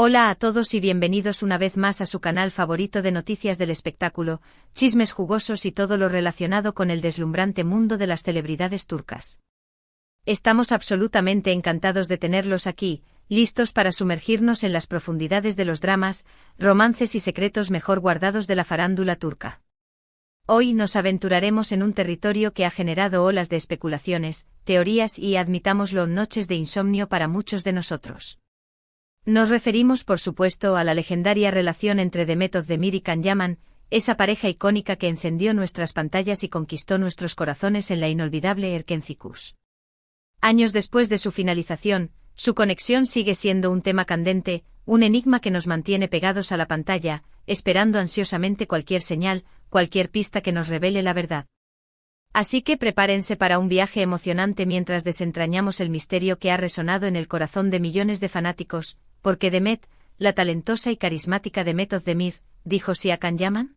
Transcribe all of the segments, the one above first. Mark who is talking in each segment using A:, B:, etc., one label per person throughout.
A: Hola a todos y bienvenidos una vez más a su canal favorito de noticias del espectáculo, chismes jugosos y todo lo relacionado con el deslumbrante mundo de las celebridades turcas. Estamos absolutamente encantados de tenerlos aquí, listos para sumergirnos en las profundidades de los dramas, romances y secretos mejor guardados de la farándula turca. Hoy nos aventuraremos en un territorio que ha generado olas de especulaciones, teorías y, admitámoslo, noches de insomnio para muchos de nosotros. Nos referimos por supuesto a la legendaria relación entre Demet Özdemir y Can Yaman, esa pareja icónica que encendió nuestras pantallas y conquistó nuestros corazones en la inolvidable Erkenci. Años después de su finalización, su conexión sigue siendo un tema candente, un enigma que nos mantiene pegados a la pantalla, esperando ansiosamente cualquier señal, cualquier pista que nos revele la verdad. Así que prepárense para un viaje emocionante mientras desentrañamos el misterio que ha resonado en el corazón de millones de fanáticos, porque Demet, la talentosa y carismática Demet Özdemir, dijo sí a Can Yaman.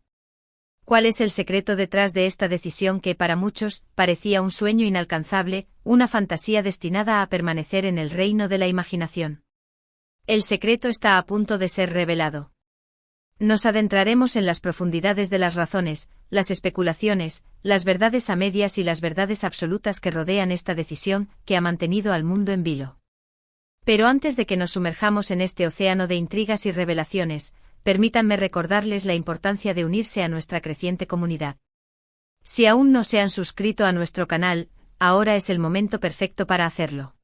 A: ¿Cuál es el secreto detrás de esta decisión que para muchos parecía un sueño inalcanzable, una fantasía destinada a permanecer en el reino de la imaginación? El secreto está a punto de ser revelado. Nos adentraremos en las profundidades de las razones, las especulaciones, las verdades a medias y las verdades absolutas que rodean esta decisión que ha mantenido al mundo en vilo. Pero antes de que nos sumerjamos en este océano de intrigas y revelaciones, permítanme recordarles la importancia de unirse a nuestra creciente comunidad. Si aún no se han suscrito a nuestro canal, ahora es el momento perfecto para hacerlo.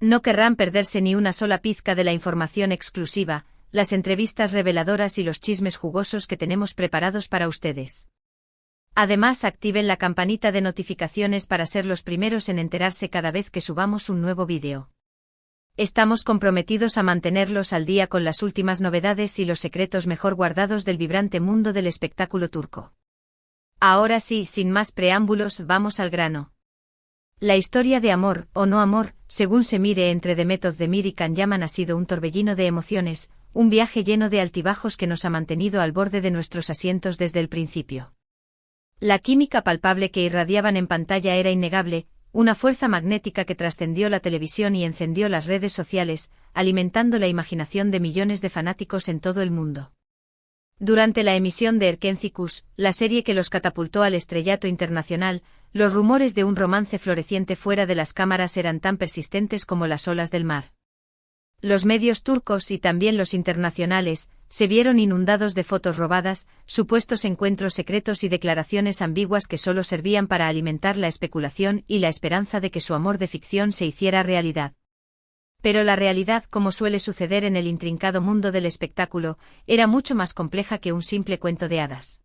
A: No querrán perderse ni una sola pizca de la información exclusiva, las entrevistas reveladoras y los chismes jugosos que tenemos preparados para ustedes. Además, activen la campanita de notificaciones para ser los primeros en enterarse cada vez que subamos un nuevo vídeo. Estamos comprometidos a mantenerlos al día con las últimas novedades y los secretos mejor guardados del vibrante mundo del espectáculo turco. Ahora sí, sin más preámbulos, vamos al grano. La historia de amor, o no amor, según se mire entre Demet Özdemir y Can Yaman ha sido un torbellino de emociones, un viaje lleno de altibajos que nos ha mantenido al borde de nuestros asientos desde el principio. La química palpable que irradiaban en pantalla era innegable, una fuerza magnética que trascendió la televisión y encendió las redes sociales, alimentando la imaginación de millones de fanáticos en todo el mundo. Durante la emisión de Erkenci, la serie que los catapultó al estrellato internacional, los rumores de un romance floreciente fuera de las cámaras eran tan persistentes como las olas del mar. Los medios turcos y también los internacionales se vieron inundados de fotos robadas, supuestos encuentros secretos y declaraciones ambiguas que solo servían para alimentar la especulación y la esperanza de que su amor de ficción se hiciera realidad. Pero la realidad, como suele suceder en el intrincado mundo del espectáculo, era mucho más compleja que un simple cuento de hadas.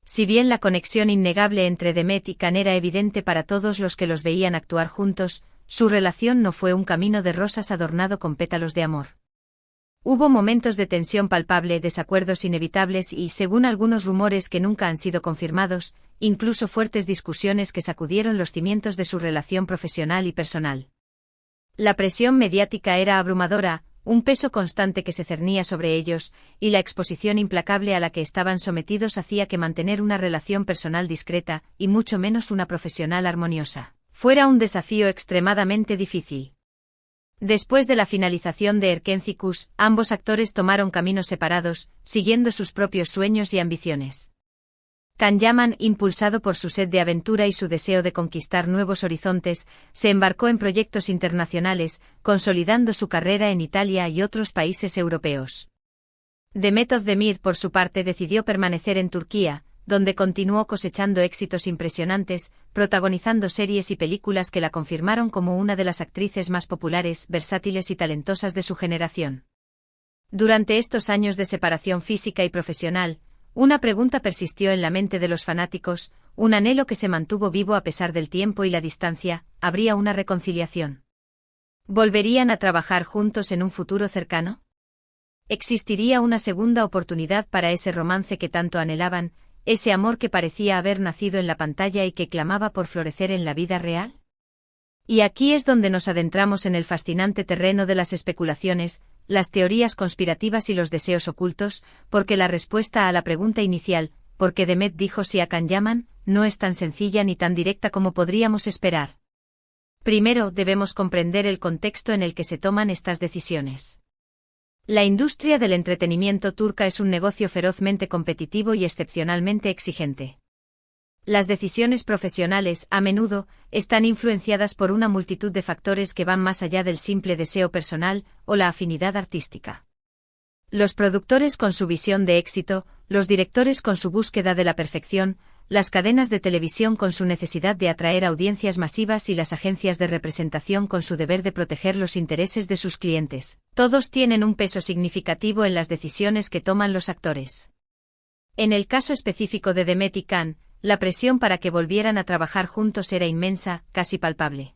A: Si bien la conexión innegable entre Demet y Can era evidente para todos los que los veían actuar juntos, su relación no fue un camino de rosas adornado con pétalos de amor. Hubo momentos de tensión palpable, desacuerdos inevitables y, según algunos rumores que nunca han sido confirmados, incluso fuertes discusiones que sacudieron los cimientos de su relación profesional y personal. La presión mediática era abrumadora, un peso constante que se cernía sobre ellos, y la exposición implacable a la que estaban sometidos hacía que mantener una relación personal discreta, y mucho menos una profesional armoniosa, fuera un desafío extremadamente difícil. Después de la finalización de Erkenci, ambos actores tomaron caminos separados, siguiendo sus propios sueños y ambiciones. Can Yaman, impulsado por su sed de aventura y su deseo de conquistar nuevos horizontes, se embarcó en proyectos internacionales, consolidando su carrera en Italia y otros países europeos. Demet Özdemir, por su parte, decidió permanecer en Turquía, donde continuó cosechando éxitos impresionantes, protagonizando series y películas que la confirmaron como una de las actrices más populares, versátiles y talentosas de su generación. Durante estos años de separación física y profesional, una pregunta persistió en la mente de los fanáticos, un anhelo que se mantuvo vivo a pesar del tiempo y la distancia: ¿habría una reconciliación? ¿Volverían a trabajar juntos en un futuro cercano? ¿Existiría una segunda oportunidad para ese romance que tanto anhelaban, ese amor que parecía haber nacido en la pantalla y que clamaba por florecer en la vida real? Y aquí es donde nos adentramos en el fascinante terreno de las especulaciones, las teorías conspirativas y los deseos ocultos, porque la respuesta a la pregunta inicial, ¿por qué Demet dijo sí a Can Yaman?, no es tan sencilla ni tan directa como podríamos esperar. Primero, debemos comprender el contexto en el que se toman estas decisiones. La industria del entretenimiento turca es un negocio ferozmente competitivo y excepcionalmente exigente. Las decisiones profesionales, a menudo, están influenciadas por una multitud de factores que van más allá del simple deseo personal o la afinidad artística. Los productores con su visión de éxito, los directores con su búsqueda de la perfección, las cadenas de televisión con su necesidad de atraer audiencias masivas y las agencias de representación con su deber de proteger los intereses de sus clientes. Todos tienen un peso significativo en las decisiones que toman los actores. En el caso específico de Demet y Can, la presión para que volvieran a trabajar juntos era inmensa, casi palpable.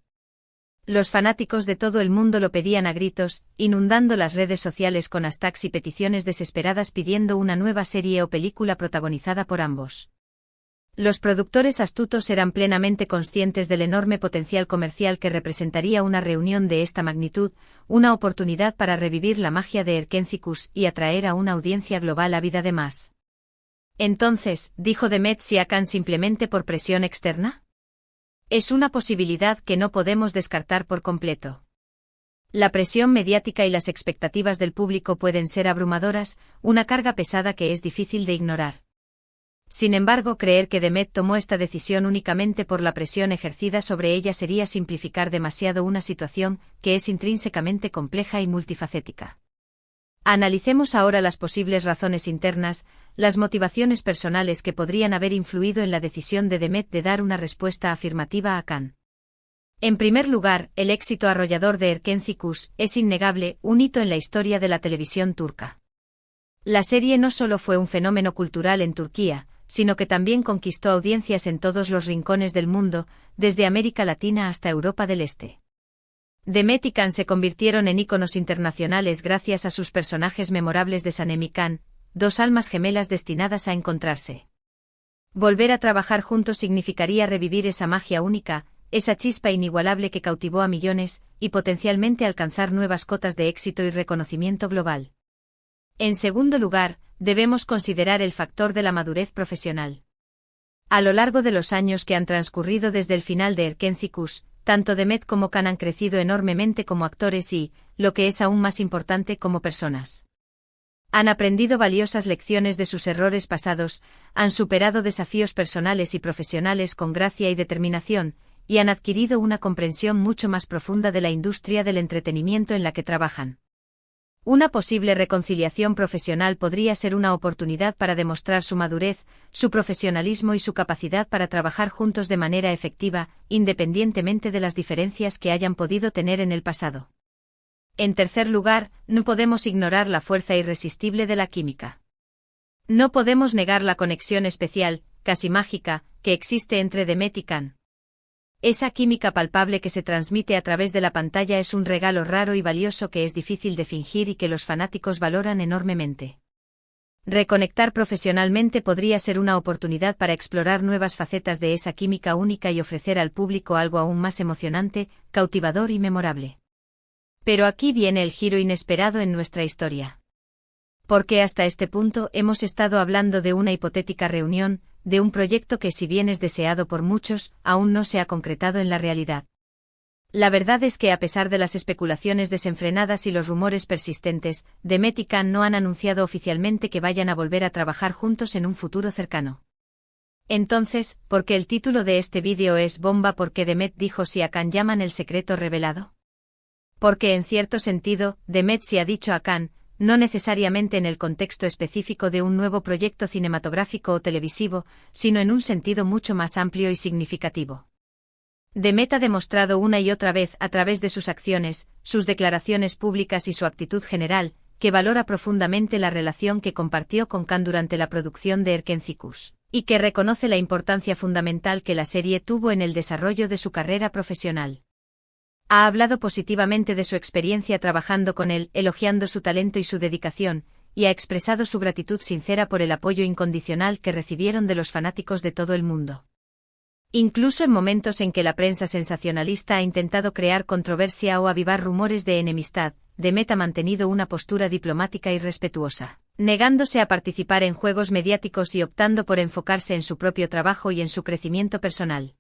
A: Los fanáticos de todo el mundo lo pedían a gritos, inundando las redes sociales con hashtags y peticiones desesperadas pidiendo una nueva serie o película protagonizada por ambos. Los productores astutos eran plenamente conscientes del enorme potencial comercial que representaría una reunión de esta magnitud, una oportunidad para revivir la magia de Erkencikus y atraer a una audiencia global ávida de más. Entonces, ¿dijo Demet sí a Can simplemente por presión externa? Es una posibilidad que no podemos descartar por completo. La presión mediática y las expectativas del público pueden ser abrumadoras, una carga pesada que es difícil de ignorar. Sin embargo, creer que Demet tomó esta decisión únicamente por la presión ejercida sobre ella sería simplificar demasiado una situación que es intrínsecamente compleja y multifacética. Analicemos ahora las posibles razones internas, las motivaciones personales que podrían haber influido en la decisión de Demet de dar una respuesta afirmativa a Can. En primer lugar, el éxito arrollador de Erkencikus es innegable, un hito en la historia de la televisión turca. La serie no solo fue un fenómeno cultural en Turquía, sino que también conquistó audiencias en todos los rincones del mundo, desde América Latina hasta Europa del Este. Demet y Can se convirtieron en íconos internacionales gracias a sus personajes memorables de Sanem y Can, dos almas gemelas destinadas a encontrarse. Volver a trabajar juntos significaría revivir esa magia única, esa chispa inigualable que cautivó a millones, y potencialmente alcanzar nuevas cotas de éxito y reconocimiento global. En segundo lugar, debemos considerar el factor de la madurez profesional. A lo largo de los años que han transcurrido desde el final de Erkencikus, tanto Demet como Can han crecido enormemente como actores y, lo que es aún más importante, como personas. Han aprendido valiosas lecciones de sus errores pasados, han superado desafíos personales y profesionales con gracia y determinación, y han adquirido una comprensión mucho más profunda de la industria del entretenimiento en la que trabajan. Una posible reconciliación profesional podría ser una oportunidad para demostrar su madurez, su profesionalismo y su capacidad para trabajar juntos de manera efectiva, independientemente de las diferencias que hayan podido tener en el pasado. En tercer lugar, no podemos ignorar la fuerza irresistible de la química. No podemos negar la conexión especial, casi mágica, que existe entre Demet y Can. Esa química palpable que se transmite a través de la pantalla es un regalo raro y valioso que es difícil de fingir y que los fanáticos valoran enormemente. Reconectar profesionalmente podría ser una oportunidad para explorar nuevas facetas de esa química única y ofrecer al público algo aún más emocionante, cautivador y memorable. Pero aquí viene el giro inesperado en nuestra historia. Porque hasta este punto hemos estado hablando de una hipotética reunión, de un proyecto que si bien es deseado por muchos, aún no se ha concretado en la realidad. La verdad es que a pesar de las especulaciones desenfrenadas y los rumores persistentes, Demet y Can no han anunciado oficialmente que vayan a volver a trabajar juntos en un futuro cercano. Entonces, ¿por qué el título de este vídeo es Bomba? ¿Porque Demet dijo sí a Can llaman el secreto revelado? Porque en cierto sentido, Demet sí ha dicho a Can, no necesariamente en el contexto específico de un nuevo proyecto cinematográfico o televisivo, sino en un sentido mucho más amplio y significativo. Demet ha demostrado una y otra vez a través de sus acciones, sus declaraciones públicas y su actitud general, que valora profundamente la relación que compartió con Can durante la producción de Erkencikus, y que reconoce la importancia fundamental que la serie tuvo en el desarrollo de su carrera profesional. Ha hablado positivamente de su experiencia trabajando con él, elogiando su talento y su dedicación, y ha expresado su gratitud sincera por el apoyo incondicional que recibieron de los fanáticos de todo el mundo. Incluso en momentos en que la prensa sensacionalista ha intentado crear controversia o avivar rumores de enemistad, Demet ha mantenido una postura diplomática y respetuosa, negándose a participar en juegos mediáticos y optando por enfocarse en su propio trabajo y en su crecimiento personal.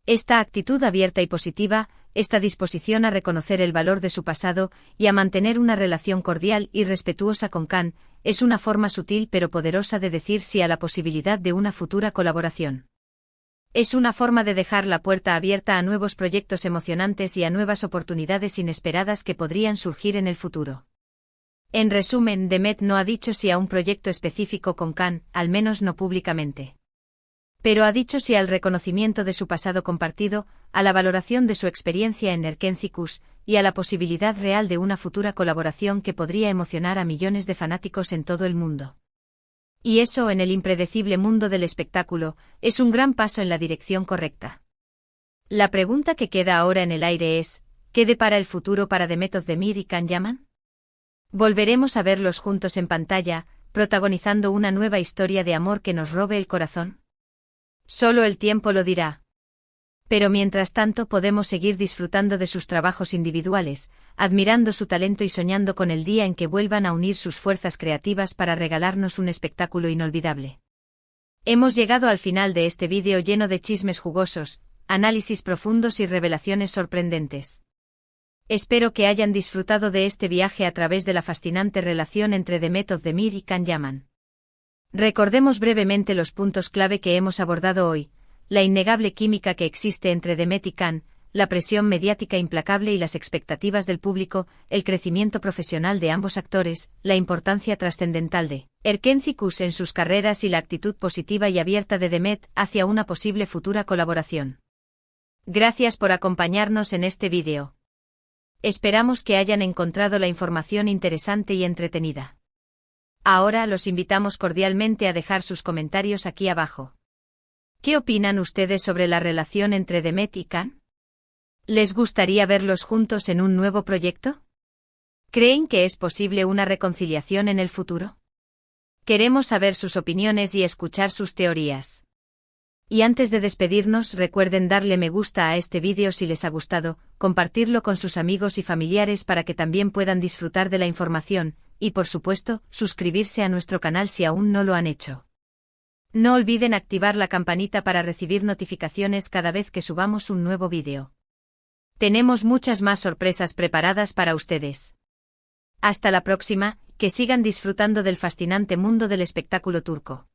A: Esta actitud abierta y positiva, esta disposición a reconocer el valor de su pasado y a mantener una relación cordial y respetuosa con Khan, es una forma sutil pero poderosa de decir sí a la posibilidad de una futura colaboración. Es una forma de dejar la puerta abierta a nuevos proyectos emocionantes y a nuevas oportunidades inesperadas que podrían surgir en el futuro. En resumen, Demet no ha dicho sí a un proyecto específico con Khan, al menos no públicamente. Pero ha dicho sí al reconocimiento de su pasado compartido, a la valoración de su experiencia en Erkenci-Kush, y a la posibilidad real de una futura colaboración que podría emocionar a millones de fanáticos en todo el mundo. Y eso, en el impredecible mundo del espectáculo, es un gran paso en la dirección correcta. La pregunta que queda ahora en el aire es, ¿qué depara el futuro para Demet Özdemir y Can Yaman? ¿Volveremos a verlos juntos en pantalla, protagonizando una nueva historia de amor que nos robe el corazón? Solo el tiempo lo dirá. Pero mientras tanto podemos seguir disfrutando de sus trabajos individuales, admirando su talento y soñando con el día en que vuelvan a unir sus fuerzas creativas para regalarnos un espectáculo inolvidable. Hemos llegado al final de este vídeo lleno de chismes jugosos, análisis profundos y revelaciones sorprendentes. Espero que hayan disfrutado de este viaje a través de la fascinante relación entre Demet Özdemir y Can Yaman. Recordemos brevemente los puntos clave que hemos abordado hoy: la innegable química que existe entre Demet y Can, la presión mediática implacable y las expectativas del público, el crecimiento profesional de ambos actores, la importancia trascendental de Erkenci-Kush en sus carreras y la actitud positiva y abierta de Demet hacia una posible futura colaboración. Gracias por acompañarnos en este vídeo. Esperamos que hayan encontrado la información interesante y entretenida. Ahora los invitamos cordialmente a dejar sus comentarios aquí abajo. ¿Qué opinan ustedes sobre la relación entre Demet y Can? ¿Les gustaría verlos juntos en un nuevo proyecto? ¿Creen que es posible una reconciliación en el futuro? Queremos saber sus opiniones y escuchar sus teorías. Y antes de despedirnos, recuerden darle me gusta a este vídeo si les ha gustado, compartirlo con sus amigos y familiares para que también puedan disfrutar de la información, y por supuesto, suscribirse a nuestro canal si aún no lo han hecho. No olviden activar la campanita para recibir notificaciones cada vez que subamos un nuevo vídeo. Tenemos muchas más sorpresas preparadas para ustedes. Hasta la próxima, que sigan disfrutando del fascinante mundo del espectáculo turco.